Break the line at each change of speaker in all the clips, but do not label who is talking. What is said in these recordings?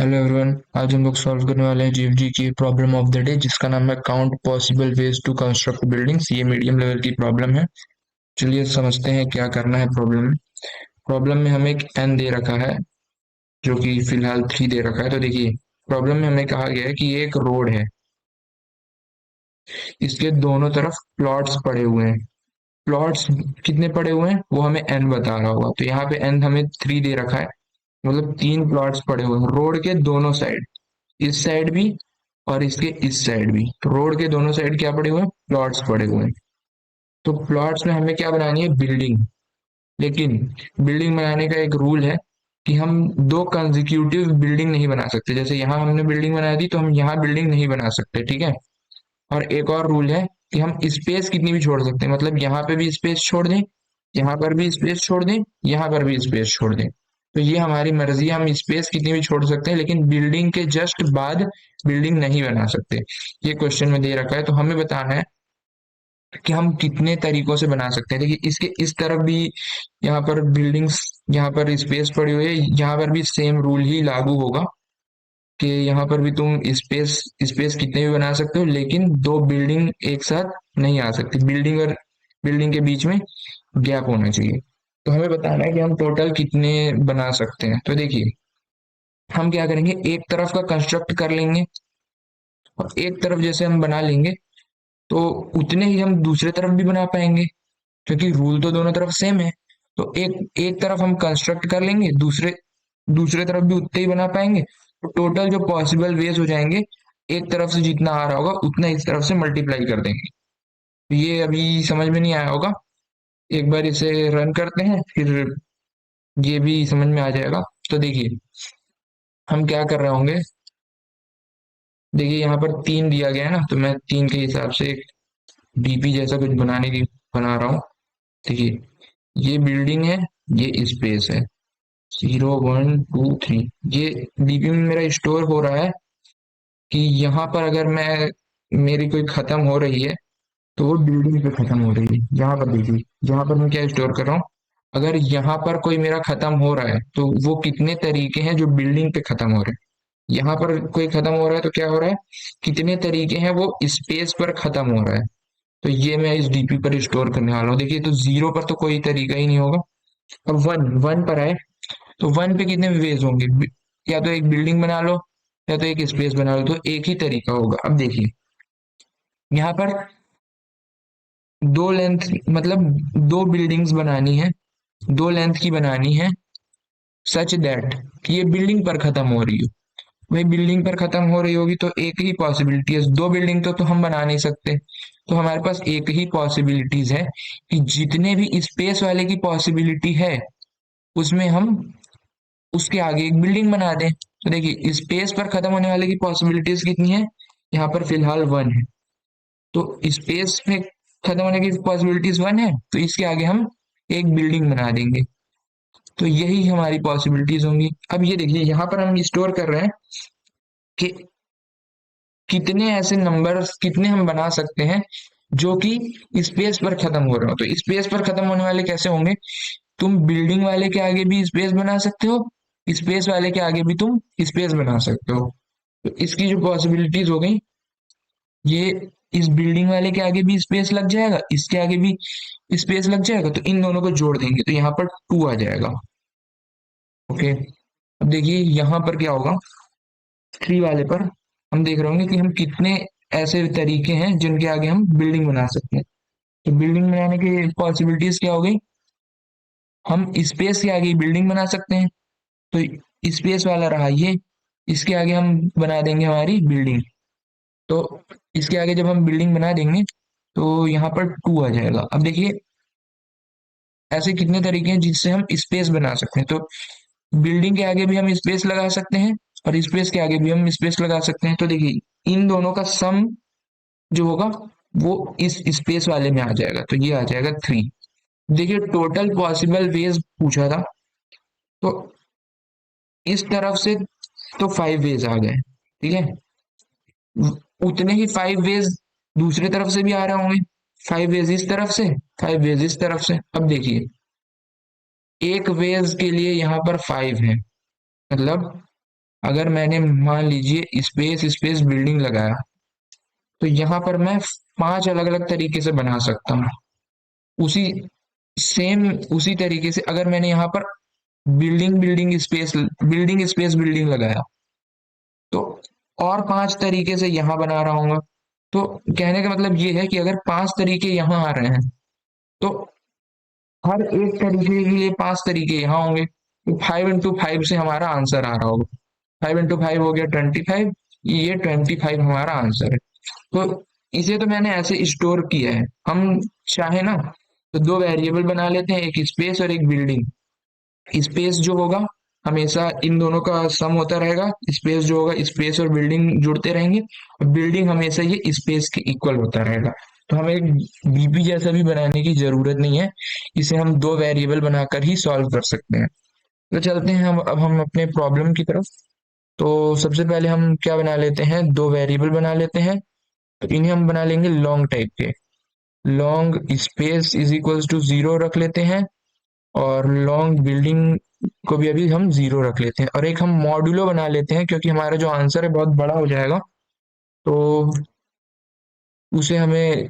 Hello everyone. आज हम लोग सॉल्व करने वाले हैं जीएफजी की प्रॉब्लम ऑफ द डे, जिसका नाम है count possible ways to construct buildings. ये मीडियम लेवल की प्रॉब्लम है। चलिए समझते हैं क्या करना है प्रॉब्लम में। प्रॉब्लम में हमें एक एन दे रखा है, जो कि फिलहाल 3 दे रखा है। तो देखिए, प्रॉब्लम में हमें कहा गया है कि ये एक रोड है, इसके दोनों तरफ प्लॉट्स पड़े हुए हैं। प्लॉट्स कितने पड़े हुए हैं वो हमें एन बता रहा होगा। तो यहाँ पे एन हमें 3 दे रखा है, मतलब 3 प्लॉट्स पड़े हुए हैं रोड के दोनों साइड, इस साइड भी और इसके इस साइड भी। तो रोड के दोनों साइड क्या पड़े हुए हैं? प्लॉट्स पड़े हुए हैं। तो प्लॉट्स में हमें क्या बनानी है? बिल्डिंग। लेकिन बिल्डिंग बनाने का एक रूल है कि हम दो कंजिक्यूटिव बिल्डिंग नहीं बना सकते। जैसे यहाँ हमने बिल्डिंग बना दी, तो हम यहाँ बिल्डिंग नहीं बना सकते, ठीक है। और एक और रूल है कि हम स्पेस कितनी भी छोड़ सकते हैं, मतलब यहाँ पे भी स्पेस छोड़ दें, यहाँ पर भी स्पेस छोड़ दें, यहाँ पर भी स्पेस छोड़ दें। तो ये हमारी मर्जी है, हम स्पेस कितनी भी छोड़ सकते हैं, लेकिन बिल्डिंग के जस्ट बाद बिल्डिंग नहीं बना सकते। ये क्वेश्चन में दे रखा है, तो हमें बताना है कि हम कितने तरीकों से बना सकते हैं। देखिए, इसके इस तरफ भी यहाँ पर बिल्डिंग्स, यहाँ पर स्पेस पड़ी हुई है, यहाँ पर भी सेम रूल ही लागू होगा कि यहाँ पर भी तुम स्पेस स्पेस कितने भी बना सकते हो, लेकिन दो बिल्डिंग एक साथ नहीं आ सकती। बिल्डिंग और बिल्डिंग के बीच में गैप होना चाहिए। तो हमें बताना है कि हम टोटल कितने बना सकते हैं। तो देखिए, हम क्या करेंगे, एक तरफ का कंस्ट्रक्ट कर लेंगे, और एक तरफ जैसे हम बना लेंगे तो उतने ही हम दूसरे तरफ भी बना पाएंगे, क्योंकि रूल तो दोनों तरफ सेम है। तो एक एक तरफ हम कंस्ट्रक्ट कर लेंगे, दूसरे दूसरे तरफ भी उतने ही बना पाएंगे। तो टोटल जो पॉसिबल वेज हो जाएंगे, एक तरफ से जितना आ रहा होगा उतना इस तरफ से मल्टीप्लाई कर देंगे। तो ये अभी समझ में नहीं आया होगा, एक बार इसे रन करते हैं, फिर ये भी समझ में आ जाएगा। तो देखिए, हम क्या कर रहे होंगे। देखिए, यहाँ पर 3 दिया गया है ना, तो मैं 3 के हिसाब से एक डीपी जैसा कुछ बनाने की बना रहा हूँ। देखिए, ये बिल्डिंग है, ये स्पेस है, 0 1 2 3। ये डीपी में मेरा स्टोर हो रहा है कि यहाँ पर अगर मैं, मेरी कोई खत्म हो रही है, तो वो बिल्डिंग पे खत्म हो रही है। यहाँ पर देखिए, यहाँ पर मैं क्या स्टोर कर रहा हूँ। अगर यहाँ पर कोई मेरा खत्म हो रहा है, तो वो कितने तरीके हैं जो बिल्डिंग पे खत्म हो रहे हैं। यहाँ पर कोई खत्म हो रहा है तो क्या हो रहा है, कितने तरीके हैं वो स्पेस पर खत्म हो रहा है। तो ये मैं इस डीपी पर स्टोर करने वाला हूँ। देखिए, तो 0 पर तो कोई तरीका ही नहीं होगा। अब वन वन पर आए, तो वन पे कितने वेज होंगे? या तो एक बिल्डिंग बना लो, या तो एक स्पेस बना लो, तो एक ही तरीका होगा। अब देखिए, यहाँ पर दो लेंथ, मतलब दो बिल्डिंग्स बनानी है, दो लेंथ की बनानी है, सच दैट कि ये बिल्डिंग पर खत्म हो रही हो। भाई, बिल्डिंग पर खत्म हो रही होगी तो एक ही पॉसिबिलिटी है, दो बिल्डिंग तो हम बना नहीं सकते। तो हमारे पास एक ही पॉसिबिलिटीज है कि जितने भी स्पेस वाले की पॉसिबिलिटी है, उसमें हम उसके आगे एक बिल्डिंग बना दें। तो देखिए, स्पेस पर खत्म होने वाले की पॉसिबिलिटीज कितनी है? यहाँ पर फिलहाल 1 है। तो स्पेस में खत्म होने की पॉसिबिलिटीज 1 है, तो इसके आगे हम एक बिल्डिंग बना देंगे। तो यही हमारी पॉसिबिलिटीज होंगी। अब ये देखिए, यहाँ पर हम स्टोर कर रहे हैं कि कितने ऐसे नंबर्स, कितने हम बना सकते हैं जो कि स्पेस पर खत्म हो रहे हो। तो स्पेस पर खत्म होने वाले कैसे होंगे? तुम बिल्डिंग वाले के आगे भी स्पेस बना सकते हो, स्पेस वाले के आगे भी तुम स्पेस बना सकते हो। तो इसकी जो पॉसिबिलिटीज हो गई, ये इस बिल्डिंग वाले के आगे भी स्पेस लग जाएगा, इसके आगे भी स्पेस लग जाएगा, तो इन दोनों को जोड़ देंगे तो यहाँ पर 2 आ जाएगा। ओके। अब देखिए, यहाँ पर क्या होगा, 3 वाले पर हम देख रहे होंगे कि हम कितने ऐसे तरीके हैं जिनके आगे हम बिल्डिंग बना सकते हैं। तो बिल्डिंग बनाने की पॉसिबिलिटीज क्या हो गई, हम स्पेस के आगे बिल्डिंग बना सकते हैं। तो स्पेस वाला रहा ये, इसके आगे हम बना देंगे हमारी बिल्डिंग। तो इसके आगे जब हम बिल्डिंग बना देंगे, तो यहाँ पर 2 आ जाएगा। अब देखिए, ऐसे कितने तरीके हैं जिससे हम स्पेस बना सकते हैं। तो बिल्डिंग के आगे भी हम स्पेस लगा सकते हैं, और स्पेस के आगे भी हम स्पेस लगा सकते हैं। तो देखिए, इन दोनों का सम जो होगा वो इस स्पेस वाले में आ जाएगा, तो ये आ जाएगा 3। देखिए, टोटल पॉसिबल वेज पूछा था, तो इस तरफ से तो 5 वेज आ गए, ठीक है। उतने ही 5 वेज दूसरे तरफ से भी आ रहे होंगे, 5 वेज इस तरफ से, 5 वेज इस तरफ से। अब देखिए, एक वेज के लिए यहाँ पर 5 है, मतलब अगर मैंने मान लीजिए स्पेस स्पेस बिल्डिंग लगाया, तो यहाँ पर मैं 5 अलग अलग तरीके से बना सकता हूँ। उसी सेम उसी तरीके से अगर मैंने यहाँ पर बिल्डिंग स्पेस बिल्डिंग लगाया, तो और 5 तरीके से यहाँ बना रहा हूँ। तो कहने का मतलब ये है कि अगर 5 तरीके यहाँ आ रहे हैं, तो हर एक तरीके के लिए 5 तरीके यहाँ होंगे, तो 5 into 5 से हमारा आंसर आ रहा होगा। 5 into 5 हो गया 25, ये 25 हमारा आंसर है। तो इसे तो मैंने ऐसे स्टोर किया है। हम चाहे ना तो दो वेरिएबल बना लेते हैं, एक स्पेस और एक बिल्डिंग। स्पेस जो होगा हमेशा इन दोनों का सम होता रहेगा, स्पेस जो होगा स्पेस और बिल्डिंग जुड़ते रहेंगे, और बिल्डिंग हमेशा ये स्पेस के इक्वल होता रहेगा। तो हमें एक बीपी जैसा भी बनाने की जरूरत नहीं है, इसे हम दो वेरिएबल बनाकर ही सॉल्व कर सकते हैं। तो चलते हैं हम अपने प्रॉब्लम की तरफ। तो सबसे पहले हम क्या बना लेते हैं, दो वेरिएबल बना लेते हैं। तो इन्हें हम बना लेंगे लॉन्ग टाइप के। Long space is equals to 0 रख लेते हैं, और लॉन्ग बिल्डिंग को भी अभी हम 0 रख लेते हैं, और एक हम मॉड्यूलो बना लेते हैं क्योंकि हमारा जो आंसर है बहुत बड़ा हो जाएगा। तो उसे हमें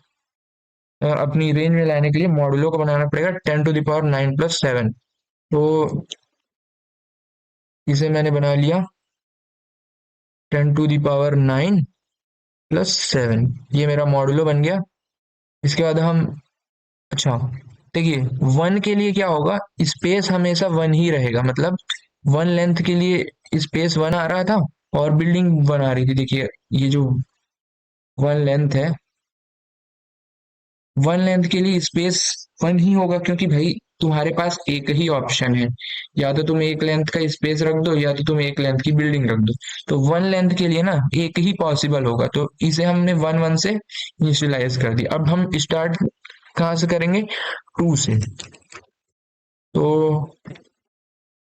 अपनी रेंज में लाने के लिए मॉड्यूलो को बनाना पड़ेगा 10⁹ तो इसे मैंने बना लिया 10⁹ ये मेरा मॉड्यूलो बन गया। इसके बाद हम, अच्छा देखिए, वन के लिए क्या होगा, स्पेस हमेशा वन ही रहेगा, मतलब वन लेंथ के लिए स्पेस वन आ रहा था और बिल्डिंग वन आ रही थी। देखिए ये जो वन लेंथ है, वन लेंथ के लिए स्पेस वन ही होगा, क्योंकि भाई तुम्हारे पास एक ही ऑप्शन है, या तो तुम एक लेंथ का स्पेस रख दो या तो तुम एक लेंथ की बिल्डिंग रख दो। तो वन लेंथ के लिए ना एक ही पॉसिबल होगा, तो इसे हमने वन वन से इनिशियलाइज कर दिया। अब हम स्टार्ट कहाँ से करेंगे, टू से। तो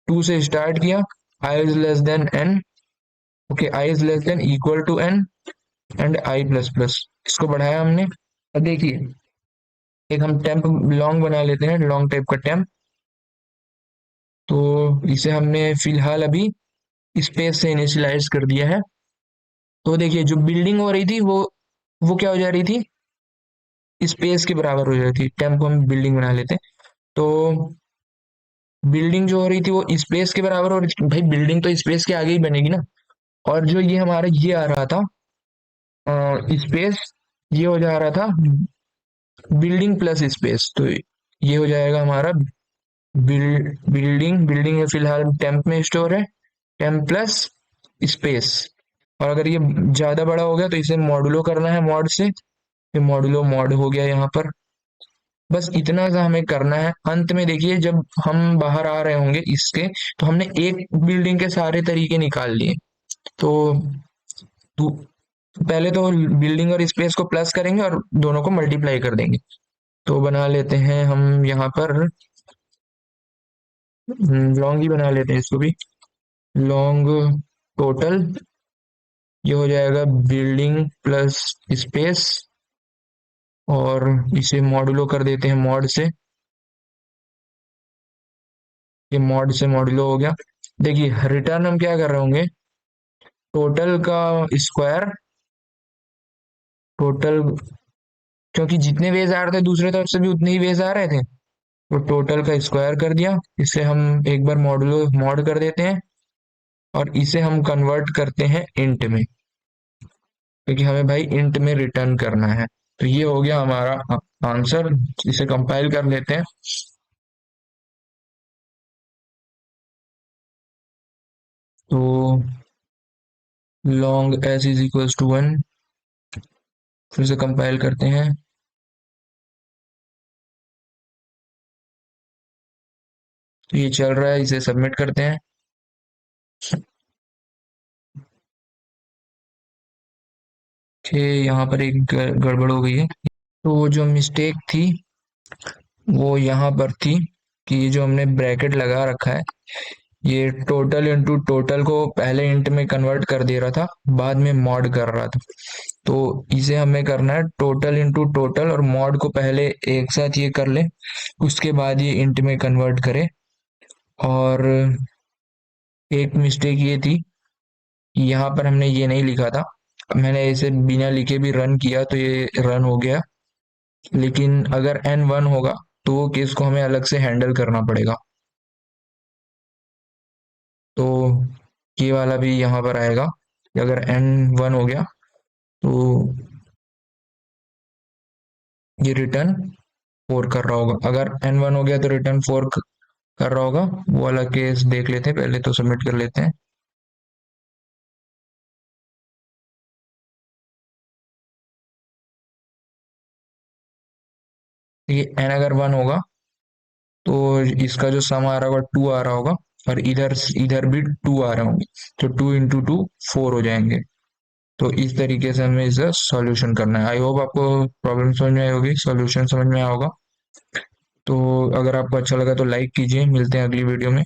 टू से स्टार्ट किया, I is less than N, okay, I is less than equal to N and I plus plus, इसको बढ़ाया हमने। अब देखिए, एक हम टेम्प लॉन्ग बना लेते हैं, लॉन्ग टाइप का टेम्प। तो इसे हमने फिलहाल अभी स्पेस से इनिशियलाइज कर दिया है। तो देखिए जो बिल्डिंग हो रही थी वो क्या हो जा रही थी, स्पेस के बराबर हो जा रही थी। टेम्प को हम बिल्डिंग बना लेते हैं। तो बिल्डिंग जो हो रही थी वो स्पेस के बराबर हो रही थी, भाई बिल्डिंग तो स्पेस के आगे ही बनेगी ना। और जो ये हमारा ये आ रहा था स्पेस, ये हो जा रहा था बिल्डिंग प्लस स्पेस। तो ये हो जाएगा हमारा बिल्डिंग बिल्डिंग में फिलहाल टेम्प में स्टोर है, टेम्प प्लस स्पेस। और अगर ये ज्यादा बड़ा हो गया तो इसे मॉडुलो करना है मॉड से, ये मॉडुलो मॉड हो गया यहाँ पर। बस इतना सा हमें करना है। अंत में देखिए जब हम बाहर आ रहे होंगे इसके, तो हमने एक बिल्डिंग के सारे तरीके निकाल लिए। तो पहले तो बिल्डिंग और स्पेस को प्लस करेंगे और दोनों को मल्टीप्लाई कर देंगे। तो बना लेते हैं हम यहाँ पर लॉन्ग ही बना लेते हैं इसको भी, लॉन्ग टोटल, ये हो जाएगा बिल्डिंग प्लस स्पेस, और इसे मॉडुलो कर देते हैं मॉड से। ये मॉड से मॉडुलो हो गया। देखिए रिटर्न हम क्या कर रहे होंगे, टोटल का स्क्वायर, टोटल, क्योंकि जितने वेज आ रहे थे दूसरे तरफ से भी उतने ही वेज आ रहे थे, तो टोटल का स्क्वायर कर दिया। इसे हम एक बार मॉडुलो मॉड कर देते हैं, और इसे हम कन्वर्ट करते हैं इंट में, क्योंकि हमें भाई इंट में रिटर्न करना है। तो ये हो गया हमारा आंसर। इसे कंपाइल कर लेते हैं। तो long s is equals to one, फिर से कंपाइल करते हैं। तो ये चल रहा है, इसे सबमिट करते हैं। यहाँ पर एक गड़बड़ हो गई है। तो जो मिस्टेक थी वो यहाँ पर थी कि ये जो हमने ब्रैकेट लगा रखा है, ये टोटल इंटू टोटल को पहले इंट में कन्वर्ट कर दे रहा था, बाद में मॉड कर रहा था। तो इसे हमें करना है टोटल इंटू टोटल, और मॉड को पहले एक साथ ये कर ले, उसके बाद ये इंट में कन्वर्ट करे। और एक मिस्टेक ये थी यहाँ पर हमने ये नहीं लिखा था, मैंने इसे बिना लिखे भी रन किया तो ये रन हो गया। लेकिन अगर n1 होगा तो वो केस को हमें अलग से हैंडल करना पड़ेगा। तो ये वाला भी यहाँ पर आएगा कि अगर n1 हो गया तो ये रिटर्न 4 कर रहा होगा। अगर n1 हो गया तो रिटर्न 4 कर रहा होगा। वो वाला केस देख लेते हैं, पहले तो सबमिट कर लेते हैं। ये n अगर 1 होगा तो इसका जो सम आ रहा होगा 2 आ रहा होगा, और इधर इधर भी 2 आ रहे होंगे, तो 2 इंटू 2 4 हो जाएंगे। तो इस तरीके से हमें इसका सॉल्यूशन करना है। आई होप आपको प्रॉब्लम समझ में आई होगी, सॉल्यूशन समझ में आया होगा। तो अगर आपको अच्छा लगा तो लाइक कीजिए, मिलते हैं अगली वीडियो में।